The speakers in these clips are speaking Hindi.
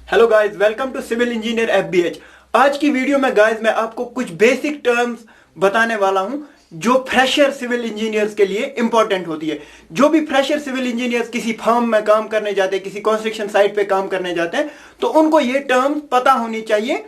Hello guys, welcome to civil engineer FBH. आज की वीडियो में गाइस मैं आपको कुछ बेसिक टर्म्स बताने वाला हूं जो फ्रेशर सिविल इंजीनियर्स के लिए इंपॉर्टेंट होती है। जो भी फ्रेशर सिविल इंजीनियर्स किसी फर्म में काम करने जाते हैं, किसी कंस्ट्रक्शन साइट पे काम करने जाते हैं, तो उनको ये टर्म्स पता होनी चाहिए,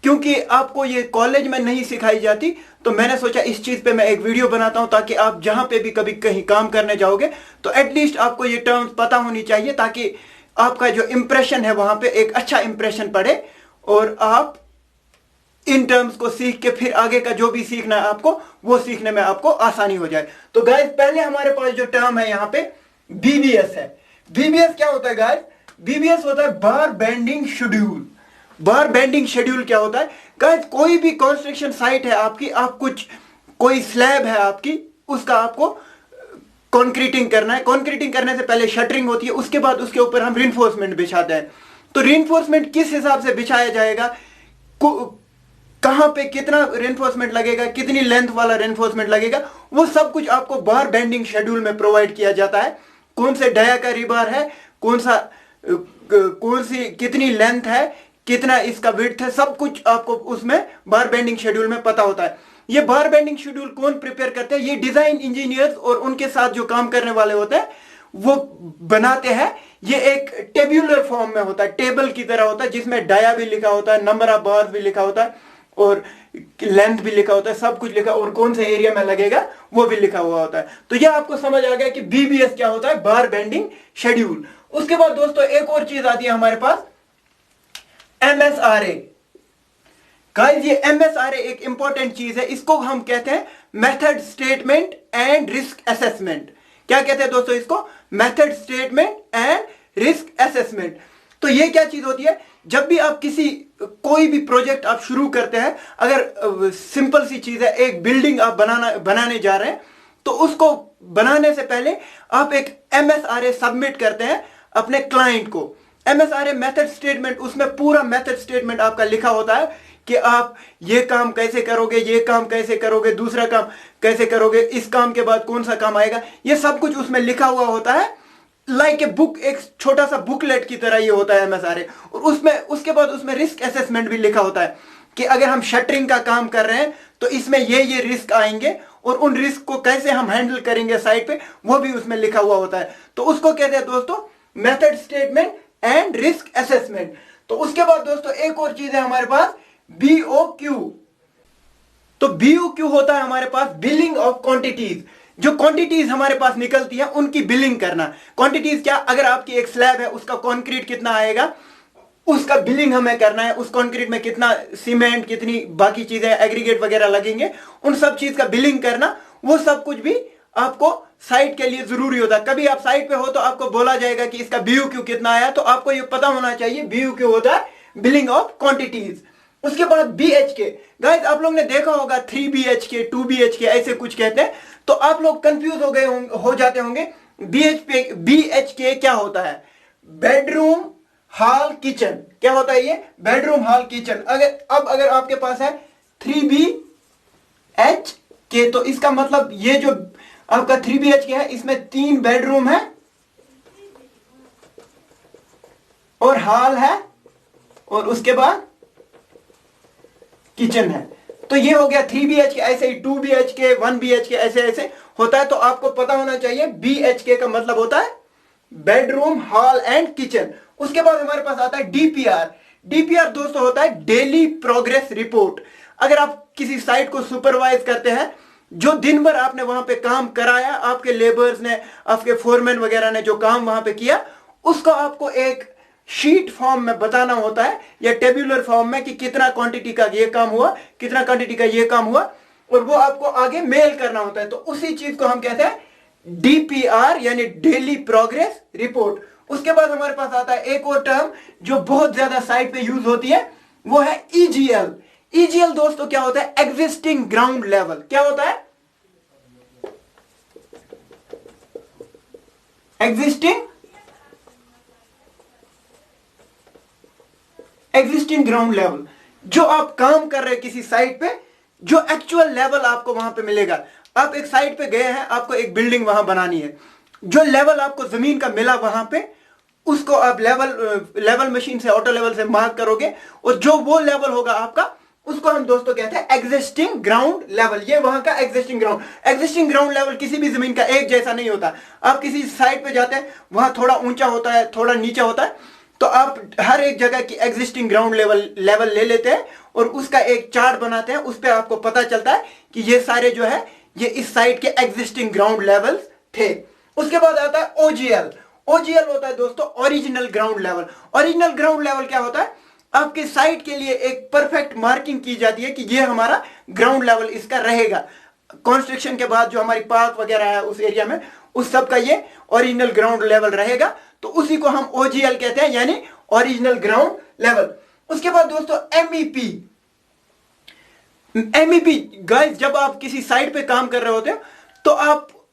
क्योंकि आपको ये कॉलेज में नहीं सिखाई जाती। तो मैंने सोचा इस चीज पे मैं एक वीडियो बनाता हूं, ताकि आप जहां पे भी कभी कहीं काम करने जाओगे तो एटलीस्ट आपको ये टर्म्स पता होनी चाहिए, ताकि आपका जो इंप्रेशन है वहां पे एक अच्छा इंप्रेशन पड़े और आप इन टर्म्स को सीख के फिर आगे का जो भी सीखना है आपको, वो सीखने में आपको आसानी हो जाए। तो गाइस, पहले हमारे पास जो टर्म है यहां पे बीबीएस है। बीबीएस क्या होता है गाइस? बीबीएस होता है बार बेंडिंग शेड्यूल। बार बेंडिंग शेड्यूल क्या होता है गाइस? कोई भी कंस्ट्रक्शन साइट है आपकी, आप कोई स्लैब है आपकी, उसका आपको कॉन्क्रीटिंग करना है। कॉन्क्रीटिंग करने से पहले शटरिंग होती है, उसके बाद उसके ऊपर हम रिइंफोर्समेंट बिछाते हैं। तो रिइंफोर्समेंट किस हिसाब से बिछाया जाएगा, कहां पे कितना रिइंफोर्समेंट लगेगा, कितनी लेंथ वाला रिइंफोर्समेंट लगेगा, वो सब कुछ आपको बार बेंडिंग शेड्यूल में प्रोवाइड किया जाता है। कौन से डाया का रिबार है, कौन सी कितनी लेंथ है, कितना इसका विड्थ है, सब कुछ आपको उसमें बार बेंडिंग शेड्यूल में पता होता है। ये बार बेंडिंग शेड्यूल कौन प्रिपेयर करते हैं? ये डिजाइन इंजीनियर्स और उनके साथ जो काम करने वाले होते हैं वो बनाते हैं। ये एक टेब्यूलर फॉर्म में होता है, टेबल की तरह होता है, जिसमें डाया भी लिखा होता है, नंबर ऑफ बार्स भी लिखा होता है और लेंथ भी लिखा होता है, सब कुछ लिखा, और कौन से एरिया में लगेगा वो भी लिखा हुआ होता है। तो यह आपको समझ आ गया कि बीबीएस क्या होता है, बार बेंडिंग शेड्यूल। उसके बाद दोस्तों एक और चीज आती है हमारे पास, एमएसआरए। गाइस, ये एमएसआरए एक इंपॉर्टेंट चीज है। इसको हम कहते हैं method statement and risk assessment. क्या कहते हैं दोस्तों इसको? Method statement and risk assessment. तो ये क्या चीज होती है? जब भी आप कोई भी प्रोजेक्ट आप शुरू करते हैं, अगर सिंपल सी चीज है, एक बिल्डिंग आप बनाने जा रहे हैं, तो उसको बनाने से पहले आप एक एमएसआरए सबमिट करते हैं अपने क्लाइंट को। एमएसआरए मेथड स्टेटमेंट, उसमें पूरा मेथड स्टेटमेंट आपका लिखा होता है कि आप ये काम कैसे करोगे, ये काम कैसे करोगे, दूसरा काम कैसे करोगे, इस काम के बाद कौन सा काम आएगा, ये सब कुछ उसमें लिखा हुआ होता है। लाइक ए बुक, एक छोटा सा बुकलेट की तरह ये होता है एमएसआरए। और उसके बाद उसमें रिस्क असेसमेंट भी लिखा होता है कि अगर हम शटरिंग का काम कर रहे हैं तो इसमें ये रिस्क आएंगे और उन रिस्क को कैसे हम हैंडल करेंगे साइड पे, वो भी उसमें लिखा हुआ होता है। तो उसको कहते हैं दोस्तों method statement and risk assessment. तो उसके बाद दोस्तों एक और चीज है हमारे पास, बीओक्यू। तो बीओक्यू होता है हमारे पास बिलिंग ऑफ क्वांटिटीज। जो क्वांटिटीज हमारे पास निकलती है उनकी बिलिंग करना। क्वांटिटीज क्या? अगर आपकी एक स्लैब है, उसका कंक्रीट कितना आएगा, उसका बिलिंग हमें करना है। उस कंक्रीट में कितना सीमेंट, कितनी बाकी चीजें एग्रीगेट वगैरह लगेंगे, उन सब चीज का बिलिंग करना, वो सब कुछ भी आपको साइट के लिए जरूरी होता है। कभी आप साइट पे हो तो आपको बोला जाएगा कि इसका बीओक्यू कितना आया, तो आपको ये पता होना चाहिए बीओक्यू होता है बिलिंग ऑफ क्वांटिटीज। उसके बाद बीएचके। गाइस, आप लोग ने देखा होगा 3 BHK 2 BHK ऐसे कुछ कहते हैं, तो आप लोग कंफ्यूज हो जाते होंगे। बीएचके क्या होता है? Bedroom hall kitchen. क्या होता है ये? Bedroom hall kitchen. अगर आपके पास है 3 BHK, तो इसका मतलब ये जो आपका 3 BHK है, इसमें 3 बेडरूम है और हॉल है और उसके बाद किचन है। तो ये हो गया 3 BHK। ऐसे ही 2 BHK 1 BHK ऐसे ऐसे होता है। तो आपको पता होना चाहिए BHK का मतलब होता है बेडरूम हॉल एंड किचन। उसके बाद हमारे पास आता है डीपीआर। डीपीआर दोस्तों होता है डेली प्रोग्रेस रिपोर्ट। अगर आप किसी साइट को सुपरवाइज करते हैं, जो दिन भर आपने वहां पे काम कराया, आपके लेबर्स ने, आपके फोरमैन वगैरह ने जो काम वहां पे किया, उसको आपको एक शीट फॉर्म में बताना होता है या टेब्यूलर फॉर्म में कि कितना क्वांटिटी का ये काम हुआ, कितना क्वांटिटी का ये काम हुआ, और वो आपको आगे मेल करना होता है। तो उसी चीज को हम कहते हैं डीपीआर, यानी डेली प्रोग्रेस रिपोर्ट। उसके बाद हमारे पास आता है एक और टर्म जो बहुत ज्यादा साइट पे यूज होती है, वो है ईजीएल। ईजीएल दोस्तों क्या होता है? Existing ground level. क्या होता है? Existing ground level. जो आप काम कर रहे हैं किसी साइट पे, जो एक्चुअल लेवल आपको वहां पे मिलेगा। आप एक साइट पे गए हैं, आपको एक बिल्डिंग वहां बनानी है, जो लेवल आपको जमीन का मिला वहां पे, उसको आप लेवल मशीन से, ऑटो लेवल से मार्क करोगे, और जो वो लेवल होगा आपका, उसको हम दोस्तों कहते हैं एग्जिस्टिंग ग्राउंड लेवल। ये वहां का एग्जिस्टिंग ग्राउंड लेवल किसी भी जमीन का एक जैसा नहीं होता। आप किसी साइड पे जाते हैं, वहां थोड़ा ऊंचा होता है, थोड़ा नीचा होता है, तो आप हर एक जगह की एग्जिस्टिंग ग्राउंड लेवल ले लेते हैं और उसका एक चार्ट बनाते हैं। उस पर आपको पता चलता है कि ये सारे जो है ये इस साइड के एग्जिस्टिंग ग्राउंड लेवल थे। उसके बाद आता है ओजीएल। ओजीएल होता है दोस्तों original ground level. Original ground level क्या होता है? आपके साइट के लिए एक परफेक्ट मार्किंग की जाती है कि ये हमारा ग्राउंड लेवल इसका रहेगा। कंस्ट्रक्शन के बाद जो हमारी पार्क वगैरह है उस एरिया में, उस सब का ये ओरिजिनल ग्राउंड लेवल रहेगा, तो उसी को हम ओजीएल कहते हैं, यानी ओरिजिनल ग्राउंड लेवल। उसके बाद दोस्तों एमईपी। एमईपी गाइस, जब आप किसी साइट पे काम कर रहे होते हो तो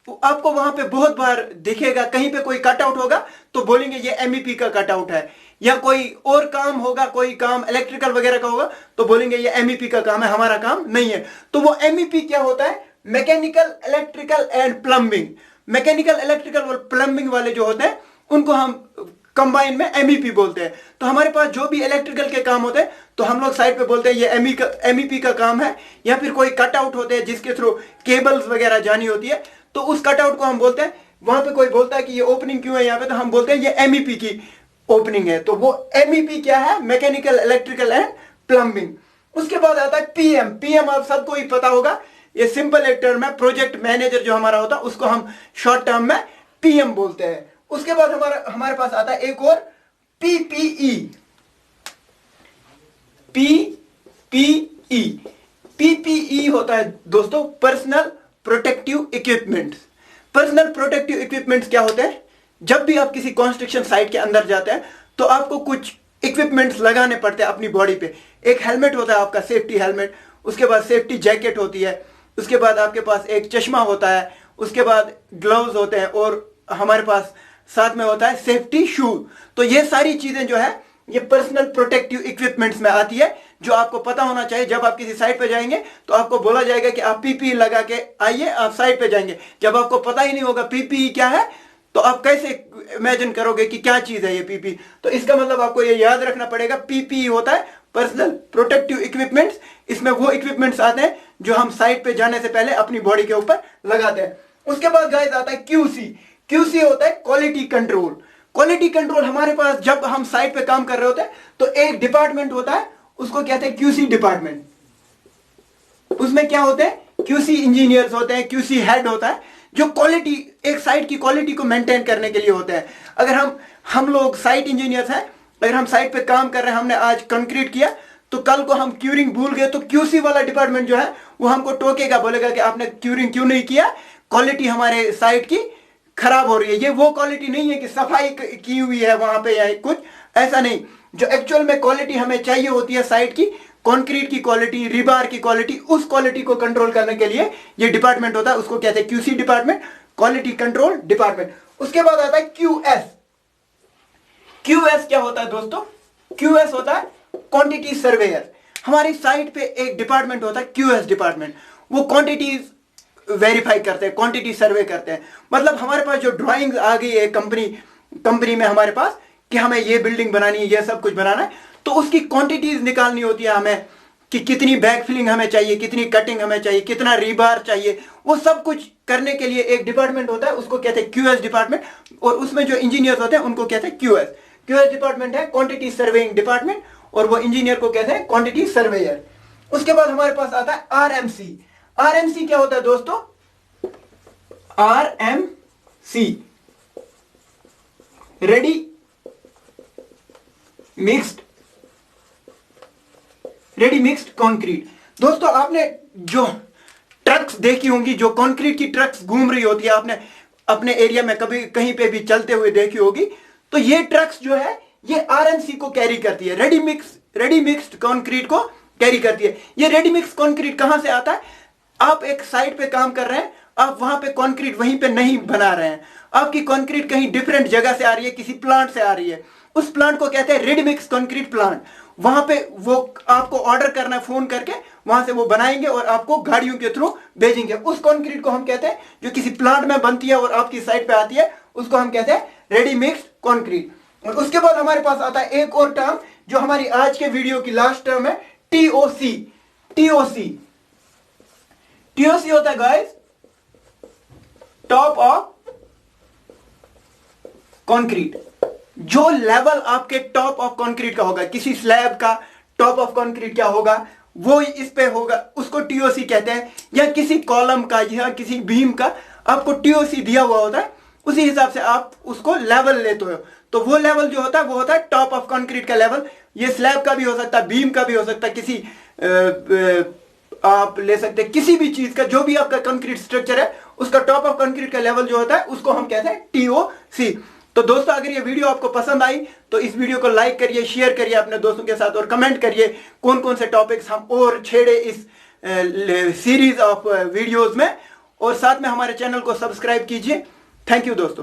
आपको वहां पे बहुत बार दिखेगा, कहीं पे कोई कटआउट होगा तो बोलेंगे ये एमईपी का कटआउट है, या कोई और काम होगा, कोई काम इलेक्ट्रिकल वगैरह का होगा तो बोलेंगे ये एमईपी का काम है, हमारा काम नहीं है। तो वो एमईपी क्या होता है? Mechanical, electrical and plumbing. Mechanical, electrical और प्लम्बिंग वाले जो होते हैं उनको हम कंबाइन में एमईपी बोलते हैं। तो हमारे पास जो भी इलेक्ट्रिकल के काम होते हैं तो हम लोग साइड पे बोलते हैं ये एमईपी का काम है। या फिर कोई कटआउट होते हैं जिसके थ्रू केबल्स वगैरह जानी होती है, तो उस कटआउट को हम बोलते हैं, वहां पे कोई बोलता है कि ये ओपनिंग क्यों है यहाँ पे, तो हम बोलते हैं ये एमईपी की ओपनिंग है। तो वो एमईपी क्या है? Mechanical, electrical and plumbing. उसके बाद आता है पीएम। पीएम आप सबको ही पता होगा, ये सिंपल एक टर्म है। प्रोजेक्ट मैनेजर जो हमारा होता है उसको हम शॉर्ट टर्म में पीएम बोलते हैं। उसके बाद हमारे पास आता है एक और पीपीई। पीपीई पीपीई होता है दोस्तों personal protective equipments. Personal protective equipments क्या होते हैं? जब भी आप किसी कंस्ट्रक्शन साइट के अंदर जाते हैं तो आपको कुछ इक्विपमेंट्स लगाने पड़ते हैं अपनी बॉडी पे। एक हेलमेट होता है आपका, सेफ्टी हेलमेट, उसके बाद सेफ्टी जैकेट होती है, उसके बाद आपके पास एक चश्मा होता है, उसके बाद ग्लव्स होते हैं, और हमारे पास साथ में होता है सेफ्टी शू। तो ये सारी चीजें जो है ये पर्सनल प्रोटेक्टिव इक्विपमेंट्स में आती है, जो आपको पता होना चाहिए। जब आप किसी साइट पे जाएंगे तो आपको बोला जाएगा कि आप पीपीई लगा के आइए, आप साइट पे जाएंगे। जब आपको पता ही नहीं होगा पीपीई क्या है तो आप कैसे इमेजिन करोगे कि क्या चीज है ये पीपीई? तो इसका मतलब आपको ये याद रखना पड़ेगा, पीपीई होता है पर्सनल प्रोटेक्टिव इक्विपमेंट्स। इसमें वो इक्विपमेंट्स आते हैं जो हम साइट पे जाने से पहले अपनी बॉडी के ऊपर लगाते हैं। उसके बाद गाइस आता है क्यूसी। क्यूसी होता है क्वालिटी कंट्रोल। क्वालिटी कंट्रोल हमारे पास जब हम साइट पे काम कर रहे होते हैं तो एक डिपार्टमेंट होता है, उसको कहते हैं क्यूसी डिपार्टमेंट। उसमें क्या होते हैं? क्यूसी इंजीनियर्स होते हैं, क्यूसी हेड होता है, जो क्वालिटी, एक साइट की क्वालिटी को मेंटेन करने के लिए होते हैं। अगर हम लोग साइट इंजीनियर्स हैं, अगर हम साइट पे काम कर रहे हैं, हमने आज कंक्रीट किया तो कल को हम क्यूरिंग भूल गए तो क्यूसी वाला डिपार्टमेंट जो है वो हमको टोकेगा, बोलेगा कि आपने क्यूरिंग क्यों नहीं किया, क्वालिटी हमारे साइट की खराब हो रही है। ये वो क्वालिटी नहीं है कि सफाई की हुई है वहां पे या कुछ ऐसा नहीं। जो एक्चुअल में क्वालिटी हमें चाहिए होती है साइट की, कंक्रीट की क्वालिटी, रिबार की क्वालिटी, उस क्वालिटी को कंट्रोल करने के लिए ये डिपार्टमेंट होता है, उसको कहते हैं QC department, quality control department. उसके बाद आता है क्यूएस। क्यूएस क्या होता है दोस्तों? क्यूएस होता है क्वांटिटी सर्वेयर। हमारी साइट पे एक डिपार्टमेंट होता है क्यूएस डिपार्टमेंट, वो क्वांटिटीज वेरीफाई करते हैं, क्वांटिटी सर्वे करते हैं। मतलब हमारे पास जो ड्राइंग आ गई है कंपनी में हमारे पास कि हमें ये बिल्डिंग बनानी है, ये सब कुछ बनाना है, तो उसकी क्वांटिटीज निकालनी होती है हमें कि कितनी बैक फिलिंग हमें चाहिए, कितनी कटिंग हमें चाहिए, कितना रीबार चाहिए। वो सब कुछ करने के लिए एक डिपार्टमेंट होता है, उसको कहते हैं क्यूएस डिपार्टमेंट, और उसमें जो इंजीनियर्स होते हैं उनको कहते हैं क्यूएस। क्यूएस डिपार्टमेंट है क्वांटिटी सर्वेइंग डिपार्टमेंट, और वो इंजीनियर को कहते हैं क्वांटिटी सर्वेयर। उसके बाद हमारे पास आता है आरएमसी। आरएमसी क्या होता है दोस्तों? RMC ready mixed concrete. दोस्तों आपने जो ट्रक्स देखी होंगी, जो कंक्रीट की ट्रक्स घूम रही होती है, आपने अपने एरिया में कभी कहीं पे भी चलते हुए देखी होगी, तो ये ट्रक्स जो है ये आरएमसी को कैरी करती है, रेडी मिक्स्ड कंक्रीट को कैरी करती है। ये रेडी मिक्स कंक्रीट कहां से आता है? आप एक साइट पे काम कर रहे हैं, आप वहां पे कंक्रीट वहीं पे नहीं बना रहे हैं, आपकी कंक्रीट कहीं डिफरेंट जगह से आ रही है, किसी प्लांट से आ रही है, उस प्लांट को कहते हैं रेडी मिक्स कंक्रीट प्लांट। वहां पे वो आपको ऑर्डर करना है फोन करके, वहां से वो बनाएंगे और आपको गाड़ियों के थ्रू भेजेंगे। उस कंक्रीट को हम कहते हैं जो किसी प्लांट में बनती है और आपकी साइट पे आती है, उसको हम कहते हैं रेडी मिक्स कंक्रीट। और उसके बाद हमारे पास आता है एक और टर्म जो हमारी आज के वीडियो की लास्ट टर्म है, टीओसी। टीओसी टीओसी होता है गाइस टॉप ऑफ कंक्रीट। जो लेवल आपके टॉप ऑफ कंक्रीट का होगा, किसी स्लैब का टॉप ऑफ कंक्रीट क्या होगा वो इस पे होगा, उसको टीओसी कहते हैं। या किसी कॉलम का या किसी बीम का आपको टीओसी दिया हुआ होता है, उसी हिसाब से आप उसको लेवल लेते हो। तो वो लेवल जो होता है वो होता है टॉप ऑफ कंक्रीट का लेवल। ये स्लैब का भी हो सकता है, बीम का भी हो सकता है, किसी आप ले सकते हैं किसी भी चीज का, जो भी आपका कंक्रीट स्ट्रक्चर है उसका टॉप ऑफ कंक्रीट का लेवल जो होता है उसको हम कहते हैं टीओसी। तो दोस्तों अगर ये वीडियो आपको पसंद आई तो इस वीडियो को लाइक करिए, शेयर करिए अपने दोस्तों के साथ और कमेंट करिए कौन कौन से टॉपिक्स हम और छेड़े इस सीरीज ऑफ वीडियोस में। और साथ में हमारे चैनल को सब्सक्राइब कीजिए। थैंक यू दोस्तों।